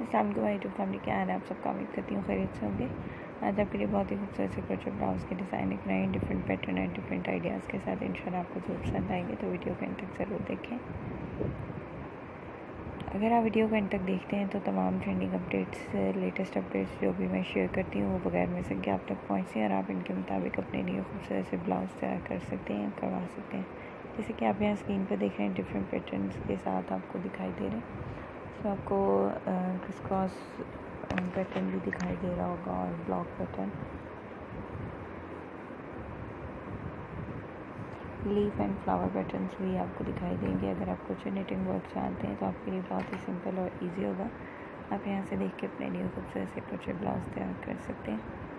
अस्सलाम वालेकुम my YouTube family, क्या हाल है आप सबका। उम्मीद करती हूँ खैरियत से होंगे। आज आपके लिए बहुत ही खूबसूरत से क्रोशे ब्लाउज़ के डिज़ाइन एक नए different pattern and different ideas के साथ इंशाल्लाह आपको जरूर पसंद आएंगे, तो वीडियो को एंड तक ज़रूर देखें। अगर आप वीडियो को एंड तक देखते हैं तो तमाम ट्रेंडिंग अपडेट्स, लेटेस्ट अपडेट्स जो भी मैं शेयर करती हूँ वो बगैर मिस के आप तक पहुँचती हैं और आप इनके मुताबिक अपने लिए खूबसूरत से ब्लाउज़ तैयार कर सकते हैं, करवा सकते हैं। जैसे कि आप यहाँ स्क्रीन पर देख रहे हैं, डिफरेंट पैटर्न्स के साथ आपको दिखाई दे रहे हैं। इसमें आपको क्रिस क्रॉस पैटर्न भी दिखाई दे रहा होगा और block pattern, leaf and flower patterns भी आपको दिखाई देंगे। अगर आप कुछ निटिंग वर्क चाहते हैं तो आपके लिए बहुत ही सिंपल और इजी होगा। आप यहाँ से देख के अपने लिए खूबसूरत से क्रोशे ब्लाउज तैयार कर सकते हैं।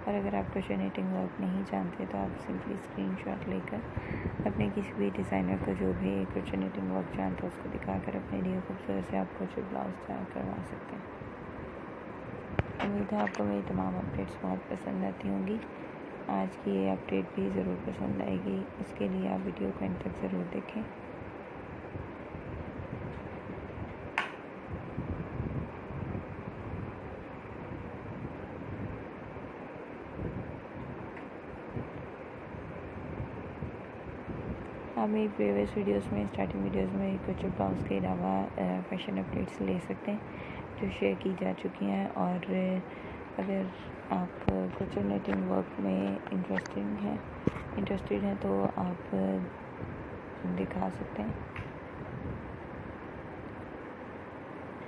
और अगर आप क्रोशे निटिंग वर्क नहीं जानते तो आप सिंपली स्क्रीनशॉट लेकर अपने किसी भी डिज़ाइनर को जो भी क्रोशे निटिंग वर्क जानते हैं उसको दिखाकर अपने लिए खूबसूरत से आप क्रोशे ब्लाउज तैयार करवा सकते हैं। उम्मीद है आपको मेरी तमाम अपडेट्स बहुत पसंद आती होंगी। आज की ये अपडेट भी ज़रूर पसंद आएगी, इसके लिए आप वीडियो को एंड तक ज़रूर देखें। आप मेरी प्रीवियस वीडियोस में, स्टार्टिंग वीडियोस में क्रोशे ब्लाउज़ के अलावा फैशन अपडेट्स ले सकते हैं जो शेयर की जा चुकी हैं। और अगर आप क्रोशे निटिंग वर्क में इंटरेस्टेड हैं तो आप दिखा सकते हैं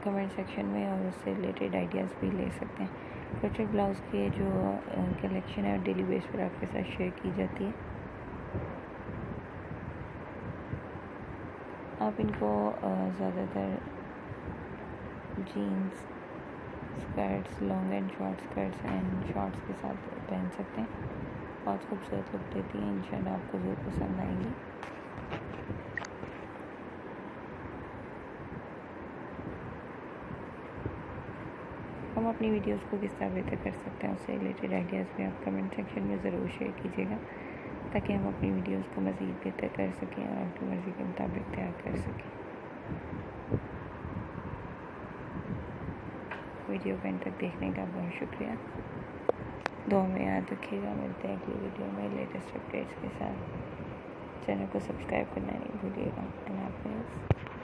कमेंट सेक्शन में, और उससे रिलेटेड आइडियाज़ भी ले सकते हैं। क्रोशे ब्लाउज़ के जो कलेक्शन है डेली बेस पर आपके साथ शेयर की जाती है। आप इनको ज़्यादातर jeans, skirts, long and short skirts and shorts के साथ पहन सकते हैं। बहुत खूबसूरत लुक देती हैं, इंशाल्लाह आपको ज़रूर पसंद आएंगी। हम अपनी वीडियोस को किस तरह बेहतर कर सकते हैं उससे रिलेटेड आइडियाज़ भी आप कमेंट सेक्शन में ज़रूर शेयर कीजिएगा, ताकि हम अपनी वीडियोस को मज़ीद बेहतर कर सकें और आपकी मर्ज़ी के मुताबिक तैयार कर सकें। वीडियो को एंड तक देखने का बहुत शुक्रिया। दुआ में याद रखिएगा। मिलते हैं अगली वीडियो में लेटेस्ट अपडेट्स के साथ। चैनल को सब्सक्राइब करना नहीं भूलिएगा। अल्लाह हाफ़िज़।